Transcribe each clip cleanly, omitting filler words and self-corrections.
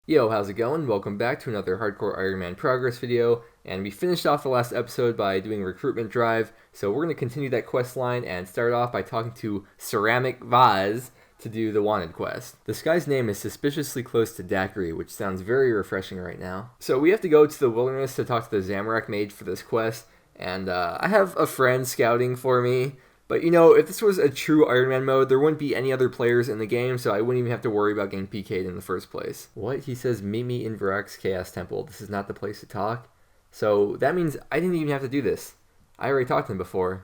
Yo, how's it going? Welcome back to another Hardcore Iron Man progress video, and we finished off the last episode by doing recruitment drive, so we're going to continue that quest line and start off by talking to Ceramic Vaz to do the wanted quest. This guy's name is suspiciously close to Daiquiri, which sounds very refreshing right now. So we have to go to the wilderness to talk to the Zamorak mage for this quest, and I have a friend scouting for me. But you know, if this was a true Iron Man mode, there wouldn't be any other players in the game, so I wouldn't even have to worry about getting PK'd in the first place. What? He says, meet me in Varak's Chaos Temple. This is not the place to talk? So that means I didn't even have to do this. I already talked to him before.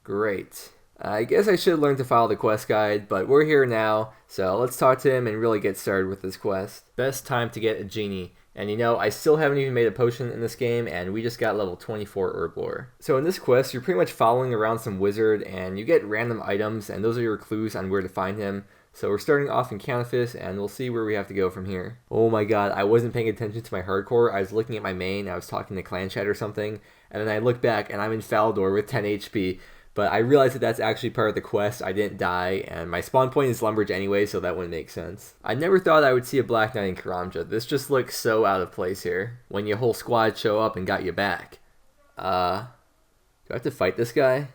Great. I guess I should learn to follow the quest guide, but we're here now, so let's talk to him and really get started with this quest. Best time to get a genie. And you know, I still haven't even made a potion in this game, and we just got level 24 Herblore. So in this quest, you're pretty much following around some wizard, and you get random items, and those are your clues on where to find him. So we're starting off in Canifis, and we'll see where we have to go from here. Oh my god, I wasn't paying attention to my hardcore. I was looking at my main, I was talking to clan chat or something, and then I look back, and I'm in Faldor with 10 HP. But I realized that that's actually part of the quest. I didn't die, and my spawn point is Lumbridge anyway, so that wouldn't make sense. I never thought I would see a Black Knight in Karamja. This just looks so out of place here. When your whole squad show up and got you back. Do I have to fight this guy?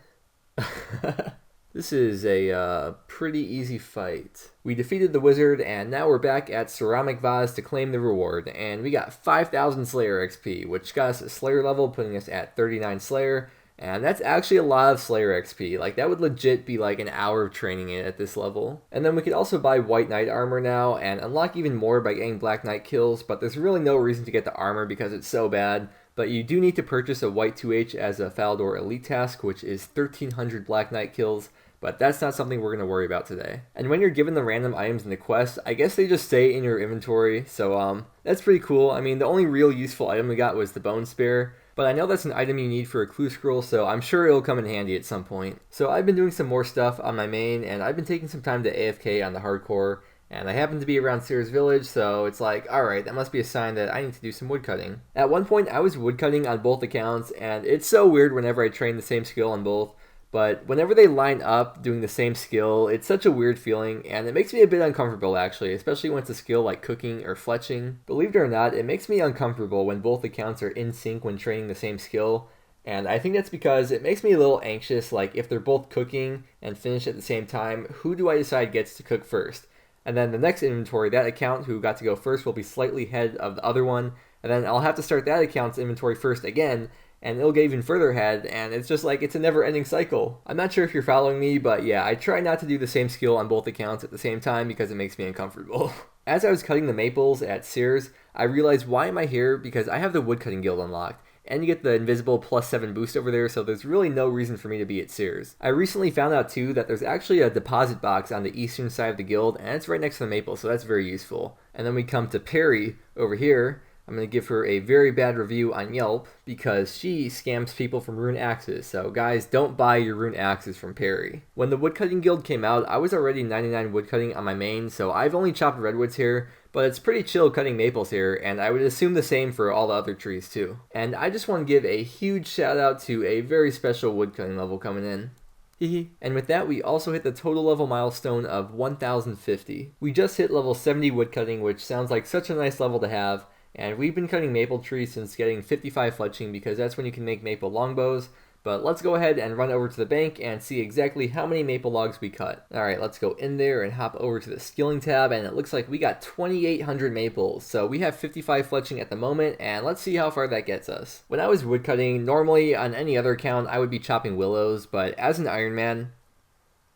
This is a pretty easy fight. We defeated the wizard, and now we're back at Ceramic Vaz to claim the reward. And we got 5,000 Slayer XP, which got us a Slayer level, putting us at 39 Slayer. And that's actually a lot of Slayer XP. Like, that would legit be like an hour of training it at this level. And then we could also buy White Knight armor now and unlock even more by getting Black Knight kills, but there's really no reason to get the armor because it's so bad. But you do need to purchase a White 2H as a Faldor Elite task, which is 1,300 Black Knight kills, but that's not something we're going to worry about today. And when you're given the random items in the quest, I guess they just stay in your inventory, so that's pretty cool. I mean, the only real useful item we got was the Bone Spear, but I know that's an item you need for a clue scroll, so I'm sure it'll come in handy at some point. So I've been doing some more stuff on my main, and I've been taking some time to AFK on the hardcore, and I happen to be around Sears Village, so it's like, alright, that must be a sign that I need to do some woodcutting. At one point, I was woodcutting on both accounts, and it's so weird whenever I train the same skill on both. But whenever they line up doing the same skill, it's such a weird feeling, and it makes me a bit uncomfortable actually, especially when it's a skill like cooking or fletching. Believe it or not, it makes me uncomfortable when both accounts are in sync when training the same skill, and I think that's because it makes me a little anxious, like if they're both cooking and finish at the same time, who do I decide gets to cook first? And then the next inventory, that account who got to go first will be slightly ahead of the other one, and then I'll have to start that account's inventory first again, and it'll get even further ahead, and it's just like, it's a never-ending cycle. I'm not sure if you're following me, but yeah, I try not to do the same skill on both accounts at the same time because it makes me uncomfortable. As I was cutting the maples at Sears, I realized, why am I here? Because I have the woodcutting guild unlocked, and you get the invisible +7 boost over there, so there's really no reason for me to be at Sears. I recently found out too that there's actually a deposit box on the eastern side of the guild, and it's right next to the maple, so that's very useful. And then we come to Perry over here. I'm going to give her a very bad review on Yelp because she scams people from rune axes. So guys, don't buy your rune axes from Perry. When the woodcutting guild came out, I was already 99 woodcutting on my main, so I've only chopped redwoods here, but it's pretty chill cutting maples here, and I would assume the same for all the other trees too. And I just want to give a huge shout out to a very special woodcutting level coming in. And with that, we also hit the total level milestone of 1050. We just hit level 70 woodcutting, which sounds like such a nice level to have. And we've been cutting maple trees since getting 55 fletching because that's when you can make maple longbows. But let's go ahead and run over to the bank and see exactly how many maple logs we cut. Alright, let's go in there and hop over to the skilling tab, and it looks like we got 2,800 maples. So we have 55 fletching at the moment, and let's see how far that gets us. When I was woodcutting, normally on any other account I would be chopping willows, but as an Iron Man,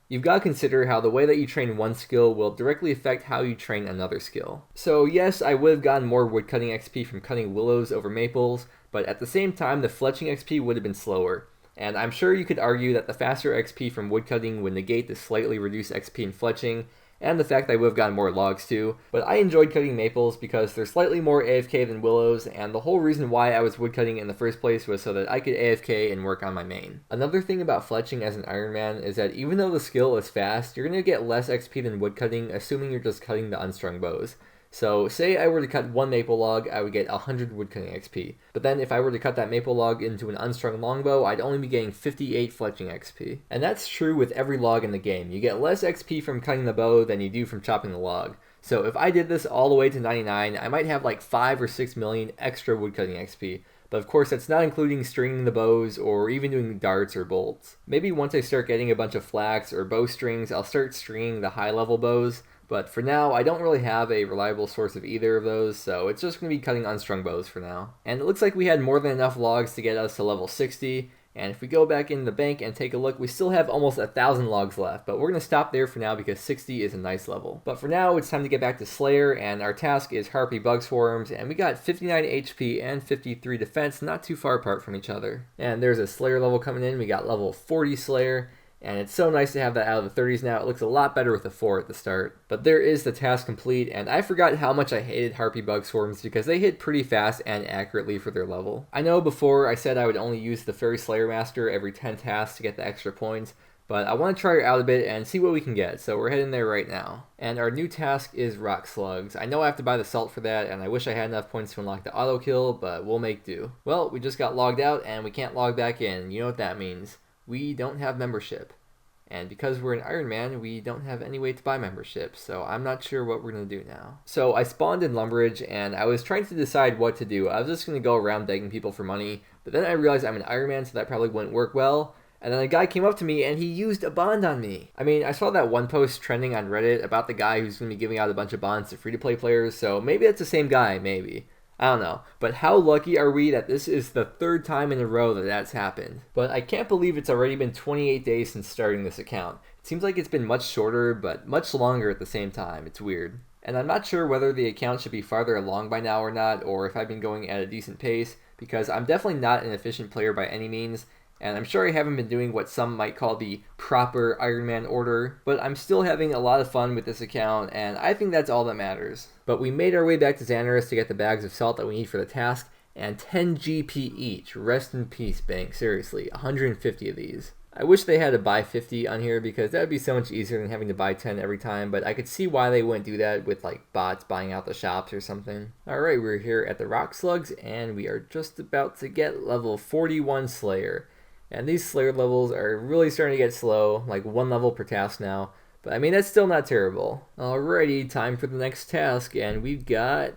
you've got to consider how the way that you train one skill will directly affect how you train another skill. So yes, I would have gotten more woodcutting XP from cutting willows over maples, but at the same time the fletching XP would have been slower. And I'm sure you could argue that the faster XP from woodcutting would negate the slightly reduced XP in fletching, and the fact that I would have gotten more logs too, but I enjoyed cutting maples because they're slightly more AFK than willows, and the whole reason why I was woodcutting in the first place was so that I could AFK and work on my main. Another thing about fletching as an Iron Man is that even though the skill is fast, you're going to get less XP than woodcutting, assuming you're just cutting the unstrung bows. So say I were to cut one maple log, I would get 100 woodcutting XP. But then if I were to cut that maple log into an unstrung longbow, I'd only be getting 58 fletching XP. And that's true with every log in the game. You get less XP from cutting the bow than you do from chopping the log. So if I did this all the way to 99, I might have like 5 or 6 million extra woodcutting XP. But of course, that's not including stringing the bows or even doing darts or bolts. Maybe once I start getting a bunch of flax or bowstrings, I'll start stringing the high level bows. But for now, I don't really have a reliable source of either of those, so it's just going to be cutting unstrung bows for now. And it looks like we had more than enough logs to get us to level 60. And if we go back in the bank and take a look, we still have almost 1,000 logs left, but we're going to stop there for now because 60 is a nice level. But for now, it's time to get back to Slayer, and our task is Harpy Bug Swarms, and we got 59 HP and 53 defense, not too far apart from each other. And there's a Slayer level coming in. We got level 40 Slayer. And it's so nice to have that out of the 30s now. It looks a lot better with a 4 at the start. But there is the task complete, and I forgot how much I hated Harpy Bug Swarms because they hit pretty fast and accurately for their level. I know before I said I would only use the Fairy Slayer Master every 10 tasks to get the extra points, but I want to try her out a bit and see what we can get, so we're heading there right now. And our new task is Rock Slugs. I know I have to buy the salt for that, and I wish I had enough points to unlock the auto kill, but we'll make do. Well, we just got logged out, and we can't log back in. You know what that means. We don't have membership. And because we're an Iron Man, we don't have any way to buy membership, so I'm not sure what we're going to do now. So I spawned in Lumberage, and I was trying to decide what to do. I was just going to go around begging people for money, but then I realized I'm an Iron Man, so that probably wouldn't work well. And then a guy came up to me, and he used a bond on me. I mean, I saw that one post trending on Reddit about the guy who's going to be giving out a bunch of bonds to free-to-play players, so maybe that's the same guy, maybe. I don't know, but how lucky are we that this is the 3rd time in a row that that's happened? But I can't believe it's already been 28 days since starting this account. It seems like it's been much shorter, but much longer at the same time. It's weird. And I'm not sure whether the account should be farther along by now or not, or if I've been going at a decent pace, because I'm definitely not an efficient player by any means, and I'm sure I haven't been doing what some might call the proper Iron Man order, but I'm still having a lot of fun with this account, and I think that's all that matters. But we made our way back to Xanaris to get the bags of salt that we need for the task, and 10 GP each. Rest in peace, bank. Seriously, 150 of these. I wish they had to buy 50 on here because that would be so much easier than having to buy 10 every time, but I could see why they wouldn't do that with like bots buying out the shops or something. Alright, we're here at the Rock Slugs, and we are just about to get level 41 Slayer. And these Slayer levels are really starting to get slow, like 1 level per task now. But I mean, that's still not terrible. Alrighty, time for the next task, and we've got...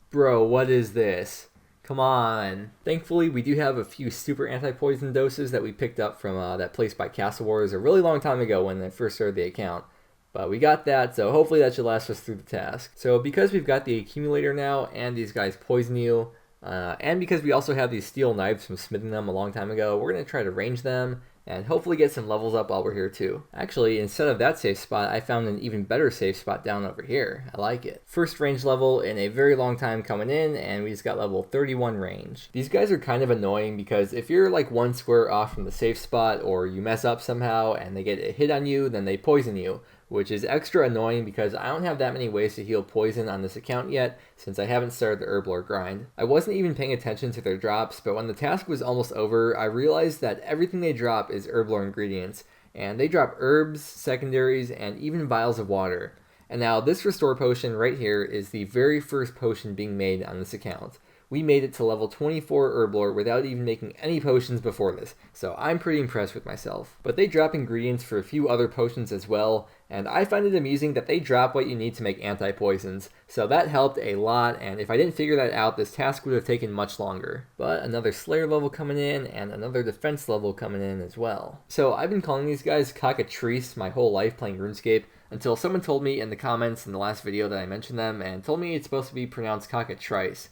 Bro, what is this? Come on. Thankfully, we do have a few super anti-poison doses that we picked up from that place by Castle Wars a really long time ago when I first started the account. But we got that, so hopefully that should last us through the task. So because we've got the accumulator now, and these guys poison you, and because we also have these steel knives from smithing them a long time ago, we're going to try to range them and hopefully get some levels up while we're here too. Actually, instead of that safe spot, I found an even better safe spot down over here. I like it. First range level in a very long time coming in, and we just got level 31 range. These guys are kind of annoying because if you're like 1 square off from the safe spot, or you mess up somehow and they get a hit on you, then they poison you, which is extra annoying because I don't have that many ways to heal poison on this account yet since I haven't started the Herblore grind. I wasn't even paying attention to their drops, but when the task was almost over, I realized that everything they drop is Herblore ingredients, and they drop herbs, secondaries, and even vials of water. And now this restore potion right here is the very first potion being made on this account. We made it to level 24 Herblore without even making any potions before this, so I'm pretty impressed with myself. But they drop ingredients for a few other potions as well, and I find it amusing that they drop what you need to make anti-poisons, so that helped a lot, and if I didn't figure that out, this task would have taken much longer. But another Slayer level coming in, and another defense level coming in as well. So I've been calling these guys cockatrice my whole life playing RuneScape, until someone told me in the comments in the last video that I mentioned them, and told me it's supposed to be pronounced cockatrice.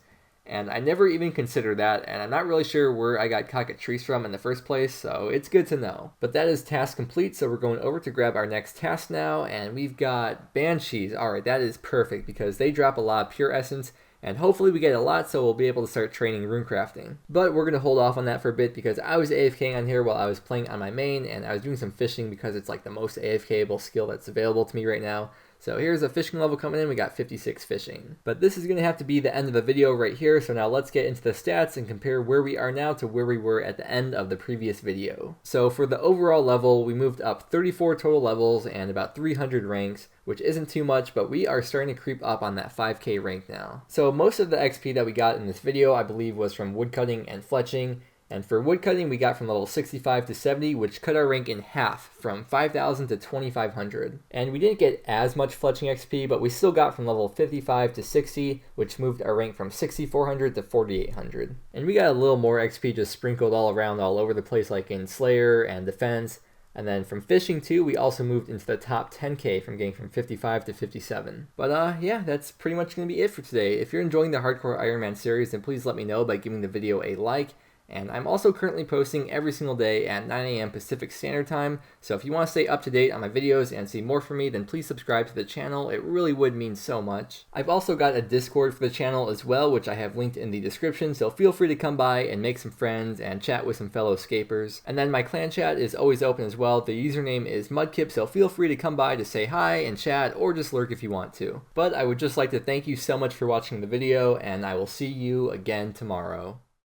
And I never even considered that, and I'm not really sure where I got cockatrice from in the first place, so it's good to know. But that is task complete, so we're going over to grab our next task now, and we've got Banshees. Alright, that is perfect, because they drop a lot of pure essence, and hopefully we get a lot so we'll be able to start training runecrafting. But we're going to hold off on that for a bit, because I was AFKing on here while I was playing on my main, and I was doing some fishing because it's like the most AFKable skill that's available to me right now. So here's a fishing level coming in, we got 56 fishing. But this is going to have to be the end of the video right here, so now let's get into the stats and compare where we are now to where we were at the end of the previous video. So for the overall level, we moved up 34 total levels and about 300 ranks, which isn't too much, but we are starting to creep up on that 5k rank now. So most of the XP that we got in this video, I believe, was from woodcutting and fletching, And for woodcutting, we got from level 65 to 70, which cut our rank in half, from 5,000 to 2,500. And we didn't get as much fletching XP, but we still got from level 55 to 60, which moved our rank from 6,400 to 4,800. And we got a little more XP just sprinkled all around all over the place, like in Slayer and Defense. And then from fishing too, we also moved into the top 10k from getting from 55 to 57. But yeah, that's pretty much going to be it for today. If you're enjoying the Hardcore Iron Man series, then please let me know by giving the video a like. And I'm also currently posting every single day at 9 a.m. Pacific Standard Time, so if you want to stay up to date on my videos and see more from me, then please subscribe to the channel. It really would mean so much. I've also got a Discord for the channel as well, which I have linked in the description, so feel free to come by and make some friends and chat with some fellow scapers. And then my clan chat is always open as well. The username is Mudkip, so feel free to come by to say hi and chat, or just lurk if you want to. But I would just like to thank you so much for watching the video, and I will see you again tomorrow.